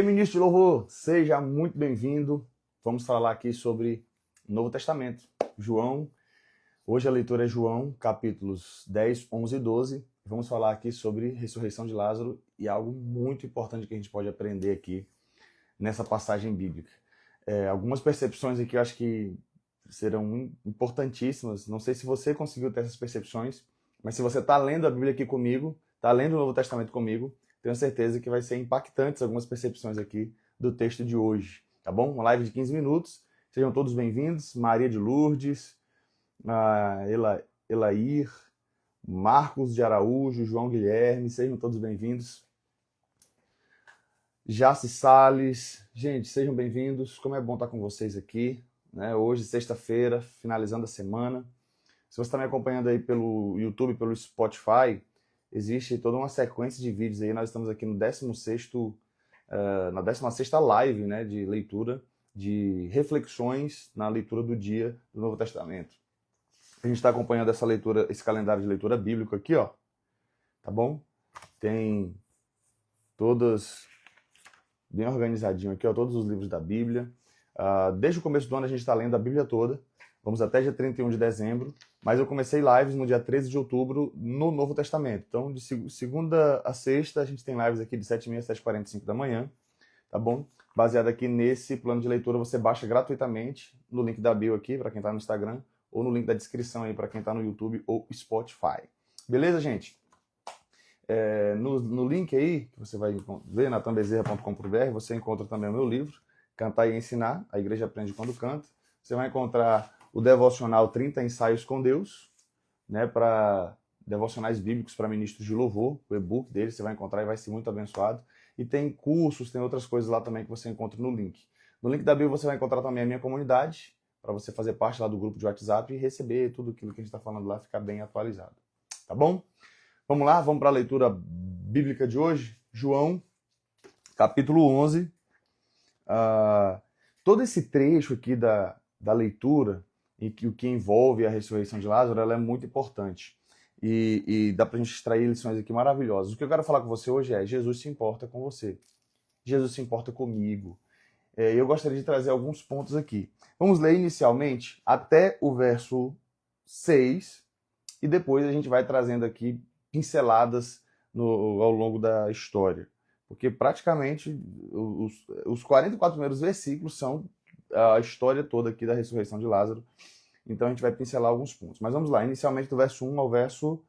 Ministro de Louvor, seja muito bem-vindo. Vamos falar aqui sobre o Novo Testamento. João, hoje a leitura é João, capítulos 10, 11 e 12. Vamos falar aqui sobre ressurreição de Lázaro e algo muito importante que a gente pode aprender aqui nessa passagem bíblica. Algumas percepções aqui eu acho que serão importantíssimas. Não sei se você conseguiu ter essas percepções, mas se você está lendo a Bíblia aqui comigo, está lendo o Novo Testamento comigo, tenho certeza que vai ser impactantes algumas percepções aqui do texto de hoje, tá bom? Uma live de 15 minutos. Sejam todos bem-vindos. Maria de Lourdes, Elair, Marcos de Araújo, João Guilherme, sejam todos bem-vindos. Jace Salles, gente, sejam bem-vindos. Como é bom estar com vocês aqui, né? Hoje, sexta-feira, finalizando a semana. Se você está me acompanhando aí pelo YouTube, pelo Spotify, existe toda uma sequência de vídeos aí. Nós estamos aqui no 16º, na 16ª live, né, de leitura, de reflexões na leitura do dia do Novo Testamento. A gente está acompanhando essa leitura, esse calendário de leitura bíblico aqui, ó. Tá bom? Tem todas bem organizadinho aqui, ó, todos os livros da Bíblia. Desde o começo do ano a gente está lendo a Bíblia toda. Vamos até dia 31 de dezembro, mas eu comecei lives no dia 13 de outubro no Novo Testamento. Então, de segunda a sexta, a gente tem lives aqui de 7h30 às 7h45 da manhã, tá bom? Baseado aqui nesse plano de leitura, você baixa gratuitamente no link da bio aqui, para quem está no Instagram, ou no link da descrição aí, para quem está no YouTube ou Spotify. Beleza, gente? No link aí, que você vai ver, natanbezerra.com.br, você encontra também o meu livro, Cantar e Ensinar, A Igreja Aprende Quando Canta. Você vai encontrar o devocional 30 Ensaios com Deus, né, para devocionais bíblicos para ministros de louvor, o e-book dele você vai encontrar e vai ser muito abençoado. E tem cursos, tem outras coisas lá também que você encontra no link. No link da Bíblia você vai encontrar também a minha comunidade, para você fazer parte lá do grupo de WhatsApp e receber tudo aquilo que a gente está falando lá, ficar bem atualizado. Tá bom? Vamos lá, vamos para a leitura bíblica de hoje. João, capítulo 11. Todo esse trecho aqui da leitura, e que o que envolve a ressurreição de Lázaro, ela é muito importante. E dá pra gente extrair lições aqui maravilhosas. O que eu quero falar com você hoje é: Jesus se importa com você. Jesus se importa comigo. Eu gostaria de trazer alguns pontos aqui. Vamos ler inicialmente até o verso 6, e depois a gente vai trazendo aqui pinceladas ao longo da história. Porque praticamente os 44 primeiros versículos são a história toda aqui da ressurreição de Lázaro. Então a gente vai pincelar alguns pontos. Mas vamos lá, inicialmente do verso 1 ao verso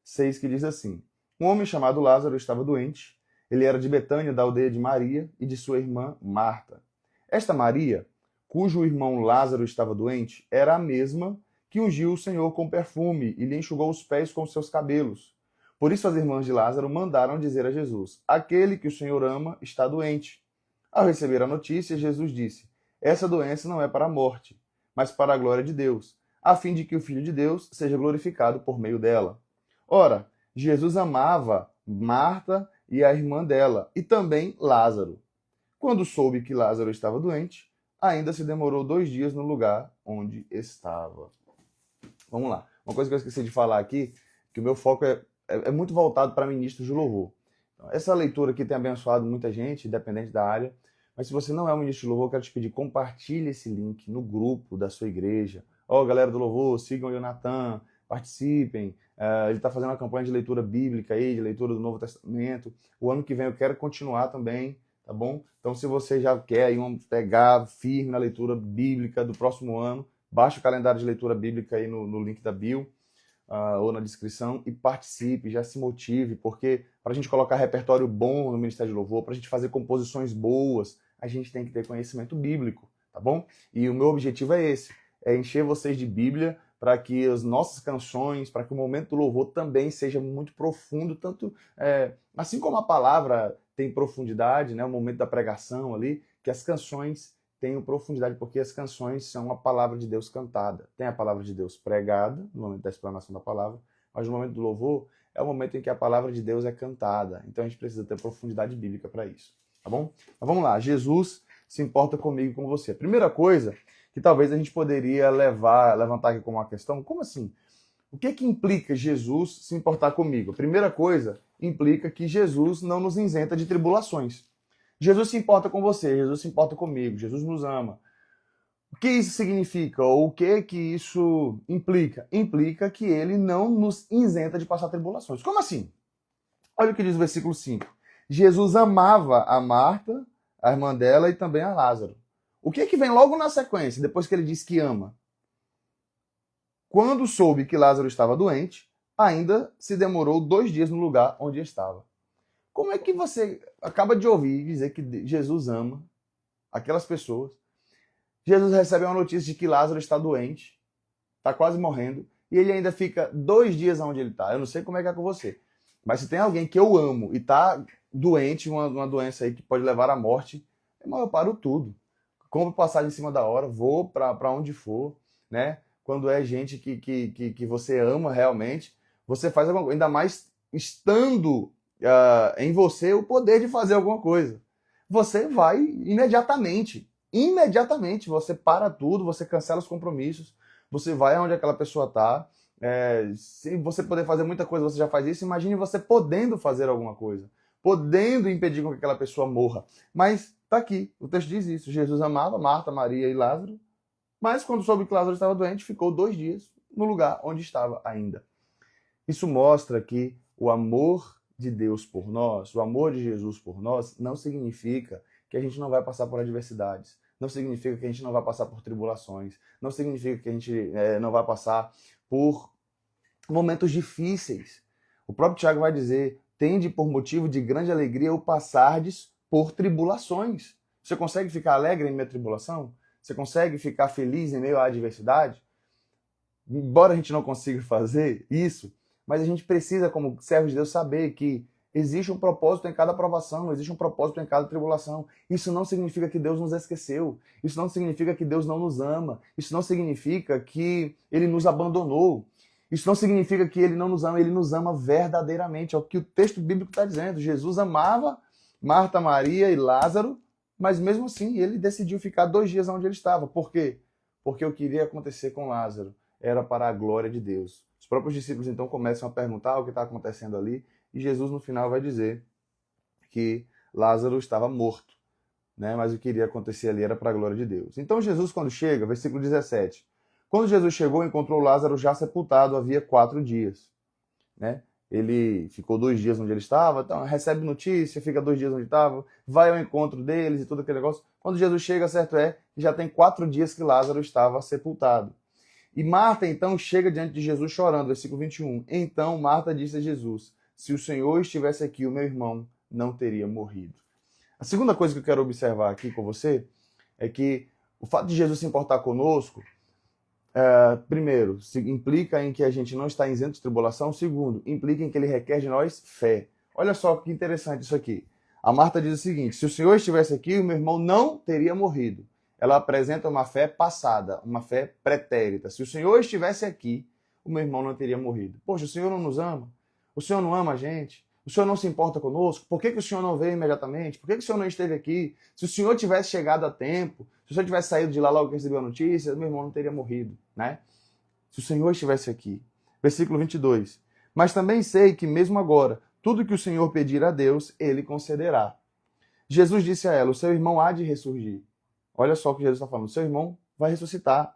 6, que diz assim: Um homem chamado Lázaro estava doente. Ele era de Betânia, da aldeia de Maria e de sua irmã Marta. Esta Maria, cujo irmão Lázaro estava doente, era a mesma que ungiu o Senhor com perfume e lhe enxugou os pés com seus cabelos. Por isso as irmãs de Lázaro mandaram dizer a Jesus: Aquele que o Senhor ama está doente. Ao receber a notícia, Jesus disse: Essa doença não é para a morte, mas para a glória de Deus, a fim de que o Filho de Deus seja glorificado por meio dela. Ora, Jesus amava Marta e a irmã dela, e também Lázaro. Quando soube que Lázaro estava doente, ainda se demorou 2 dias no lugar onde estava. Vamos lá. Uma coisa que eu esqueci de falar aqui, que o meu foco é muito voltado para ministros de louvor. Então, essa leitura aqui tem abençoado muita gente, independente da área. Mas se você não é um ministro de louvor, eu quero te pedir, compartilhe esse link no grupo da sua igreja. Galera do louvor, sigam o Natan, participem. Ele está fazendo uma campanha de leitura bíblica aí, de leitura do Novo Testamento. O ano que vem eu quero continuar também, tá bom? Então se você já quer aí pegar firme na leitura bíblica do próximo ano, baixe o calendário de leitura bíblica aí no link da bio. Ou na descrição, e participe, já se motive, porque para a gente colocar repertório bom no Ministério de Louvor, para a gente fazer composições boas, a gente tem que ter conhecimento bíblico, tá bom? E o meu objetivo é esse, é encher vocês de Bíblia, para que as nossas canções, para que o momento do louvor também seja muito profundo, tanto assim como a palavra tem profundidade, né, o momento da pregação ali, que as canções tenham profundidade, porque as canções são a palavra de Deus cantada. Tem a palavra de Deus pregada, no momento da explanação da palavra, mas no momento do louvor é o momento em que a palavra de Deus é cantada. Então a gente precisa ter profundidade bíblica para isso, tá bom? Então vamos lá, Jesus se importa comigo e com você. A primeira coisa que talvez a gente poderia levantar aqui como uma questão, como assim? O que implica Jesus se importar comigo? A primeira coisa implica que Jesus não nos isenta de tribulações. Jesus se importa com você, Jesus se importa comigo, Jesus nos ama. O que isso significa? Ou o que isso implica? Implica que ele não nos isenta de passar tribulações. Como assim? Olha o que diz o versículo 5. Jesus amava a Marta, a irmã dela, e também a Lázaro. O que vem logo na sequência, depois que ele diz que ama? Quando soube que Lázaro estava doente, ainda se demorou 2 dias no lugar onde estava. Como é que você acaba de ouvir dizer que Jesus ama aquelas pessoas? Jesus recebe uma notícia de que Lázaro está doente, está quase morrendo, e ele ainda fica 2 dias onde ele está. Eu não sei como é que é com você, mas se tem alguém que eu amo e está doente, uma doença aí que pode levar à morte, eu paro tudo. Compro passagem em cima da hora, vou para onde for, né? Quando é gente que você ama realmente, você faz alguma coisa, ainda mais estando em você o poder de fazer alguma coisa. Você vai imediatamente, você para tudo, você cancela os compromissos, você vai onde aquela pessoa está. Se você poder fazer muita coisa, você já faz isso. Imagine você podendo fazer alguma coisa, podendo impedir que aquela pessoa morra. Mas tá aqui, o texto diz isso. Jesus amava Marta, Maria e Lázaro, mas quando soube que Lázaro estava doente, ficou 2 dias no lugar onde estava ainda. Isso mostra que o amor de Deus por nós, o amor de Jesus por nós, não significa que a gente não vai passar por adversidades, não significa que a gente não vai passar por tribulações, não significa que a gente não vai passar por momentos difíceis. O próprio Tiago vai dizer: tende por motivo de grande alegria o passardes por tribulações. Você consegue ficar alegre em meio à tribulação? Você consegue ficar feliz em meio à adversidade? Embora a gente não consiga fazer isso, mas a gente precisa, como servos de Deus, saber que existe um propósito em cada provação, existe um propósito em cada tribulação. Isso não significa que Deus nos esqueceu. Isso não significa que Deus não nos ama. Isso não significa que Ele nos abandonou. Isso não significa que Ele não nos ama. Ele nos ama verdadeiramente. É o que o texto bíblico está dizendo. Jesus amava Marta, Maria e Lázaro, mas mesmo assim ele decidiu ficar 2 dias onde ele estava. Por quê? Porque o que iria acontecer com Lázaro era para a glória de Deus. Os próprios discípulos então começam a perguntar o que está acontecendo ali, e Jesus no final vai dizer que Lázaro estava morto, né? Mas o que iria acontecer ali era para a glória de Deus. Então Jesus, quando chega, versículo 17, quando Jesus chegou, encontrou Lázaro já sepultado havia 4 dias, né? Ele ficou 2 dias onde ele estava, então recebe notícia, fica 2 dias onde estava, vai ao encontro deles e todo aquele negócio. Quando Jesus chega, certo é, já tem 4 dias que Lázaro estava sepultado. E Marta, então, chega diante de Jesus chorando, versículo 21. Então Marta disse a Jesus: se o Senhor estivesse aqui, o meu irmão não teria morrido. A segunda coisa que eu quero observar aqui com você é que o fato de Jesus se importar conosco, primeiro, implica em que a gente não está isento de tribulação. Segundo, implica em que ele requer de nós fé. Olha só que interessante isso aqui. A Marta diz o seguinte: se o Senhor estivesse aqui, o meu irmão não teria morrido. Ela apresenta uma fé passada, uma fé pretérita. Se o Senhor estivesse aqui, o meu irmão não teria morrido. Poxa, o Senhor não nos ama? O Senhor não ama a gente? O Senhor não se importa conosco? Por que o Senhor não veio imediatamente? Por que o Senhor não esteve aqui? Se o Senhor tivesse chegado a tempo, se o Senhor tivesse saído de lá logo que recebeu a notícia, meu irmão não teria morrido, né? Se o Senhor estivesse aqui. Versículo 22. Mas também sei que mesmo agora, tudo que o Senhor pedir a Deus, Ele concederá. Jesus disse a ela: o seu irmão há de ressurgir. Olha só o que Jesus está falando: seu irmão vai ressuscitar.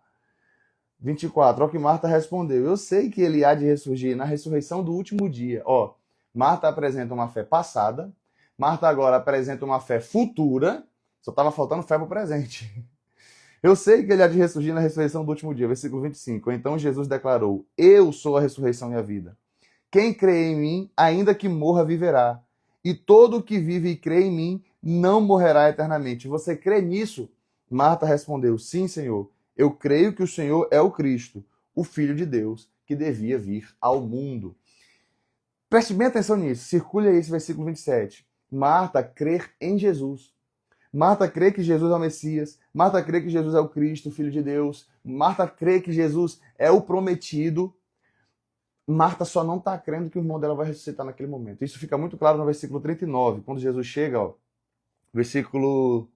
24, ao que Marta respondeu: eu sei que ele há de ressurgir na ressurreição do último dia. Ó, Marta apresenta uma fé passada, Marta agora apresenta uma fé futura, só estava faltando fé para o presente. Eu sei que ele há de ressurgir na ressurreição do último dia. Versículo 25, então Jesus declarou: eu sou a ressurreição e a vida. Quem crê em mim, ainda que morra, viverá. E todo o que vive e crê em mim, não morrerá eternamente. Você crê nisso? Marta respondeu: sim, Senhor. Eu creio que o Senhor é o Cristo, o Filho de Deus, que devia vir ao mundo. Preste bem atenção nisso. Circule aí esse versículo 27. Marta crê em Jesus. Marta crê que Jesus é o Messias. Marta crê que Jesus é o Cristo, o Filho de Deus. Marta crê que Jesus é o prometido. Marta só não está crendo que o irmão dela vai ressuscitar naquele momento. Isso fica muito claro no versículo 39, quando Jesus chega, ó, versículo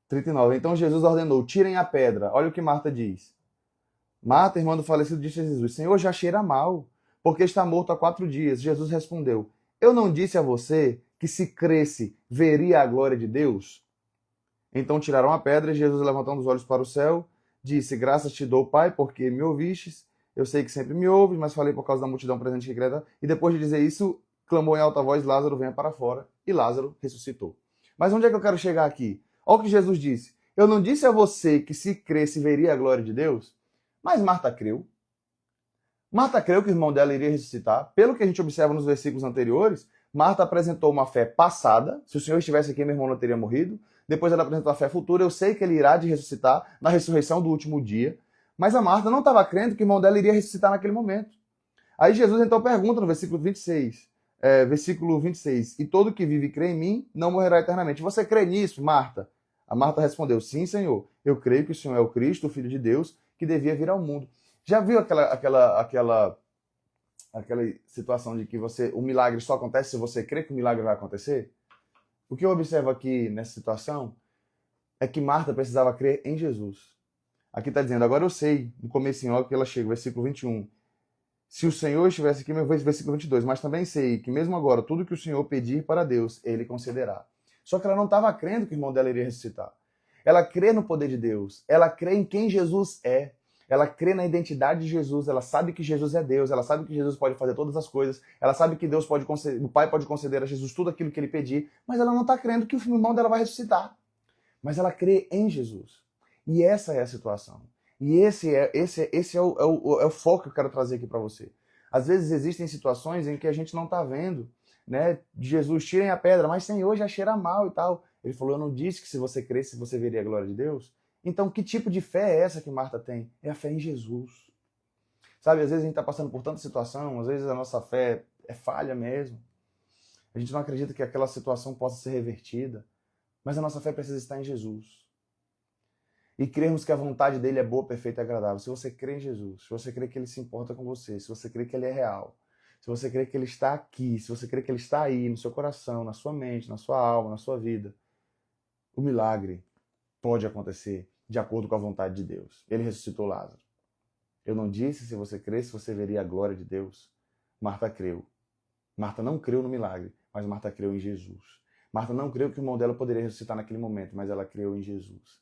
39. Então Jesus ordenou: tirem a pedra. Olha o que Marta diz. Marta, irmã do falecido, disse a Jesus: Senhor, já cheira mal, porque está morto há 4 dias. Jesus respondeu: eu não disse a você que se cresce, veria a glória de Deus? Então tiraram a pedra e Jesus, levantando os olhos para o céu, disse: graças te dou, Pai, porque me ouvistes. Eu sei que sempre me ouves, mas falei por causa da multidão presente que crê. E depois de dizer isso, clamou em alta voz: Lázaro, venha para fora. E Lázaro ressuscitou. Mas onde é que eu quero chegar aqui? Olha o que Jesus disse. Eu não disse a você que se cresce veria a glória de Deus? Mas Marta creu. Marta creu que o irmão dela iria ressuscitar. Pelo que a gente observa nos versículos anteriores, Marta apresentou uma fé passada. Se o Senhor estivesse aqui, meu irmão não teria morrido. Depois ela apresentou a fé futura. Eu sei que ele irá de ressuscitar na ressurreição do último dia. Mas a Marta não estava crendo que o irmão dela iria ressuscitar naquele momento. Aí Jesus então pergunta no versículo 26, e todo que vive e crê em mim não morrerá eternamente. Você crê nisso, Marta? A Marta respondeu: sim, Senhor. Eu creio que o Senhor é o Cristo, o Filho de Deus, que devia vir ao mundo. Já viu aquela situação de que o milagre só acontece se você crê que o milagre vai acontecer? O que eu observo aqui nessa situação é que Marta precisava crer em Jesus. Aqui está dizendo: agora eu sei, no comecinho, olha que ela chega, versículo 21. Se o Senhor estivesse aqui, versículo 22, mas também sei que mesmo agora, tudo que o Senhor pedir para Deus, Ele concederá. Só que ela não estava crendo que o irmão dela iria ressuscitar. Ela crê no poder de Deus, ela crê em quem Jesus é, ela crê na identidade de Jesus, ela sabe que Jesus é Deus, ela sabe que Jesus pode fazer todas as coisas, ela sabe que Deus pode conceder, o Pai pode conceder a Jesus tudo aquilo que Ele pedir, mas ela não está crendo que o irmão dela vai ressuscitar. Mas ela crê em Jesus. E essa é a situação. E esse é o foco que eu quero trazer aqui para você. Às vezes existem situações em que a gente não está vendo, né? Jesus, tirem a pedra, mas Senhor, já cheira mal e tal. Ele falou: eu não disse que se você cresce, você veria a glória de Deus? Então, que tipo de fé é essa que Marta tem? É a fé em Jesus. Sabe, às vezes a gente está passando por tanta situação, às vezes a nossa fé é falha mesmo. A gente não acredita que aquela situação possa ser revertida, mas a nossa fé precisa estar em Jesus. E crermos que a vontade dele é boa, perfeita e agradável. Se você crê em Jesus, se você crê que ele se importa com você, se você crê que ele é real, se você crê que ele está aqui, se você crê que ele está aí no seu coração, na sua mente, na sua alma, na sua vida, o milagre pode acontecer de acordo com a vontade de Deus. Ele ressuscitou Lázaro. Eu não disse se você cresce, você veria a glória de Deus. Marta creu. Marta não creu no milagre, mas Marta creu em Jesus. Marta não creu que o irmão dela poderia ressuscitar naquele momento, mas ela creu em Jesus.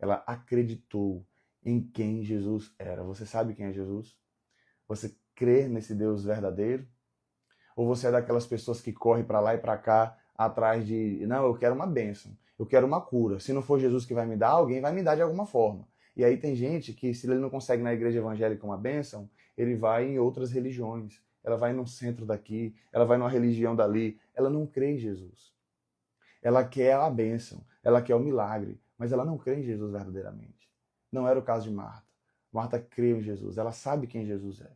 Ela acreditou em quem Jesus era. Você sabe quem é Jesus? Você crê nesse Deus verdadeiro? Ou você é daquelas pessoas que correm para lá e para cá atrás de, não, eu quero uma bênção, eu quero uma cura. Se não for Jesus que vai me dar, alguém vai me dar de alguma forma. E aí tem gente que, se ele não consegue na igreja evangélica uma bênção, ele vai em outras religiões. Ela vai num centro daqui, ela vai numa religião dali. Ela não crê em Jesus. Ela quer a bênção, ela quer o milagre, mas ela não crê em Jesus verdadeiramente. Não era o caso de Marta. Marta creu em Jesus, ela sabe quem Jesus é.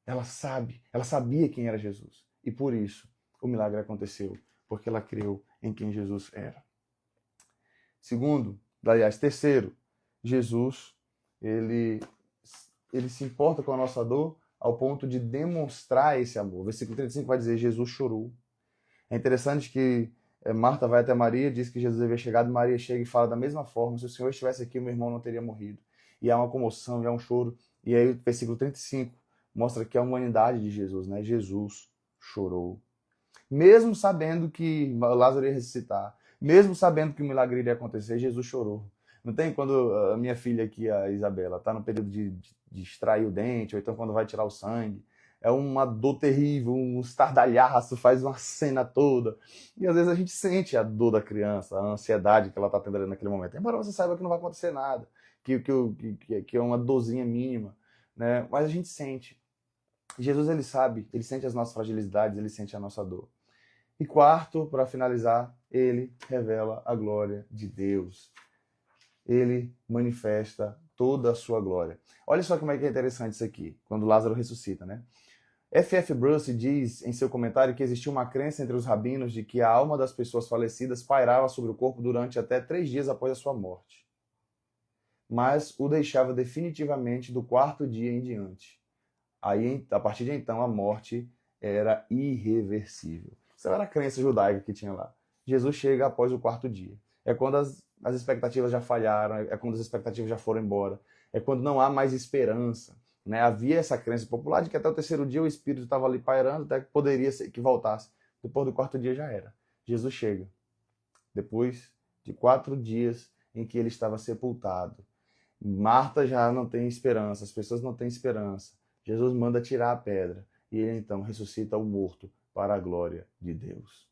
Ela sabia quem era Jesus. E por isso o milagre aconteceu, porque ela creu em quem Jesus era. Terceiro, Jesus, ele se importa com a nossa dor ao ponto de demonstrar esse amor. Versículo 35 vai dizer: Jesus chorou. É interessante que Marta vai até Maria, diz que Jesus havia chegado, Maria chega e fala da mesma forma: se o Senhor estivesse aqui, meu irmão não teria morrido. E há uma comoção, e há um choro. E aí o versículo 35 mostra que a humanidade de Jesus, né? Jesus chorou. Mesmo sabendo que Lázaro ia ressuscitar, mesmo sabendo que o milagre iria acontecer, Jesus chorou. Não tem quando a minha filha aqui, a Isabela, está no período de extrair o dente, ou então quando vai tirar o sangue. É uma dor terrível, um estardalhaço, faz uma cena toda. E às vezes a gente sente a dor da criança, a ansiedade que ela está tendo ali naquele momento. Embora você saiba que não vai acontecer nada, que é uma dorzinha mínima, né? Mas a gente sente. Jesus, ele sabe, ele sente as nossas fragilidades, ele sente a nossa dor. E quarto, para finalizar, ele revela a glória de Deus. Ele manifesta toda a sua glória. Olha só como é que é interessante isso aqui, quando Lázaro ressuscita, né? F.F. Bruce diz em seu comentário que existia uma crença entre os rabinos de que a alma das pessoas falecidas pairava sobre o corpo durante até 3 dias após a sua morte, mas o deixava definitivamente do 4º dia em diante. Aí, a partir de então, a morte era irreversível. Isso era a crença judaica que tinha lá. Jesus chega após o 4º dia. É quando as expectativas já falharam, é quando as expectativas já foram embora, é quando não há mais esperança. Né? Havia essa crença popular de que até o 3º dia o espírito estava ali pairando, até que poderia ser que voltasse. Depois do 4º dia já era. Jesus chega. Depois de 4 dias em que ele estava sepultado. Marta já não tem esperança, as pessoas não têm esperança. Jesus manda tirar a pedra e ele então ressuscita o morto para a glória de Deus.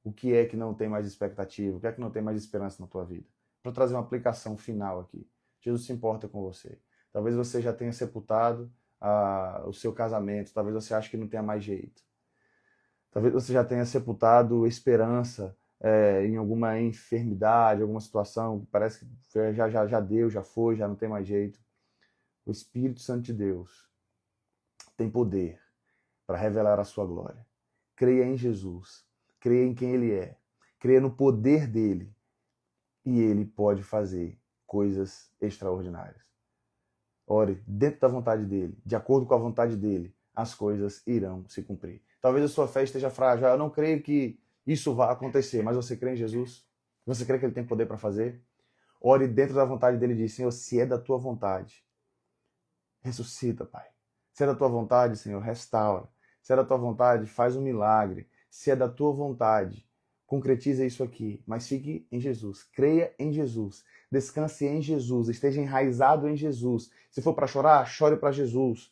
O que é que não tem mais expectativa? O que é que não tem mais esperança na tua vida? Para trazer uma aplicação final aqui. Jesus se importa com você. Talvez você já tenha sepultado o seu casamento, talvez você ache que não tenha mais jeito. Talvez você já tenha sepultado esperança em alguma enfermidade, alguma situação que parece que já deu, já foi, já não tem mais jeito. O Espírito Santo de Deus tem poder para revelar a sua glória. Creia em Jesus, creia em quem Ele é, creia no poder dEle e Ele pode fazer coisas extraordinárias. Ore dentro da vontade dEle, de acordo com a vontade dEle, as coisas irão se cumprir. Talvez a sua fé esteja frágil. Eu não creio que isso vá acontecer, mas você crê em Jesus? Você crê que Ele tem poder para fazer? Ore dentro da vontade dEle e diz, Senhor, se é da tua vontade, ressuscita, Pai. Se é da tua vontade, Senhor, restaura. Se é da tua vontade, faz um milagre. Se é da tua vontade, concretiza isso aqui. Mas fique em Jesus. Creia em Jesus. Descanse em Jesus. Esteja enraizado em Jesus. Se for para chorar, chore para Jesus.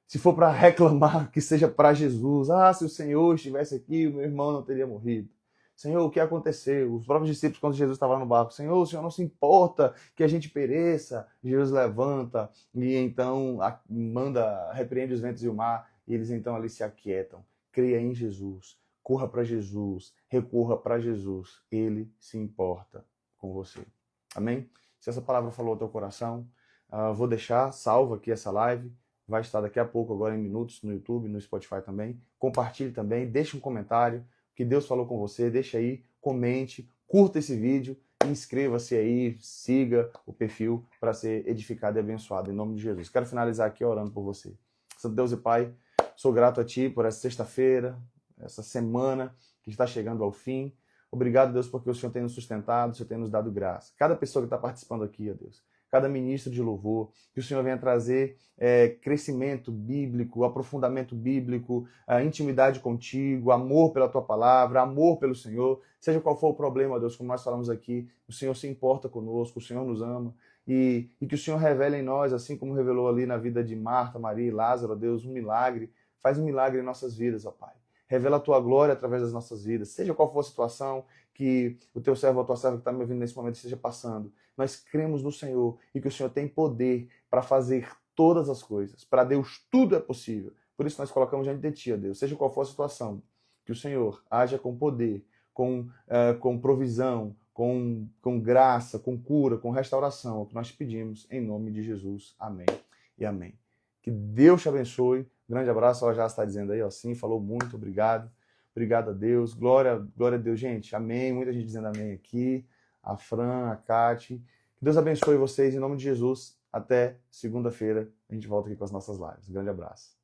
Se for para reclamar, que seja para Jesus. Ah, se o Senhor estivesse aqui, o meu irmão não teria morrido. Senhor, o que aconteceu? Os próprios discípulos, quando Jesus estava no barco, Senhor, o Senhor não se importa que a gente pereça. Jesus levanta e então repreende os ventos e o mar, e eles então ali se aquietam. Creia em Jesus, corra para Jesus, recorra para Jesus. Ele se importa com você. Amém? Se essa palavra falou ao teu coração, vou deixar salvo aqui essa live. Vai estar daqui a pouco, agora em minutos, no YouTube, no Spotify também. Compartilhe também, deixe um comentário. Que Deus falou com você, deixa aí, comente, curta esse vídeo, inscreva-se aí, siga o perfil para ser edificado e abençoado, em nome de Jesus. Quero finalizar aqui orando por você. Santo Deus e Pai, sou grato a Ti por essa sexta-feira, essa semana que está chegando ao fim. Obrigado, Deus, porque o Senhor tem nos sustentado, o Senhor tem nos dado graça. Cada pessoa que está participando aqui, ó Deus, cada ministro de louvor, que o Senhor venha trazer crescimento bíblico, aprofundamento bíblico, intimidade contigo, amor pela tua palavra, amor pelo Senhor, seja qual for o problema, Deus, como nós falamos aqui, o Senhor se importa conosco, o Senhor nos ama, e que o Senhor revele em nós, assim como revelou ali na vida de Marta, Maria e Lázaro, Deus, um milagre, faz um milagre em nossas vidas, ó Pai. Revela a tua glória através das nossas vidas, seja qual for a situação que o teu servo ou a tua serva que está me ouvindo nesse momento esteja passando. Nós cremos no Senhor e que o Senhor tem poder para fazer todas as coisas. Para Deus tudo é possível. Por isso nós colocamos diante de Ti, ó Deus, seja qual for a situação, que o Senhor haja com poder, com provisão, com graça, com cura, com restauração. É o que nós pedimos em nome de Jesus. Amém e amém. Que Deus te abençoe. Grande abraço, ela já está dizendo aí, ó, sim, falou muito, obrigado. Obrigado a Deus, glória a Deus, gente, amém. Muita gente dizendo amém aqui, a Fran, a Kati. Que Deus abençoe vocês em nome de Jesus. Até segunda-feira, a gente volta aqui com as nossas lives. Grande abraço.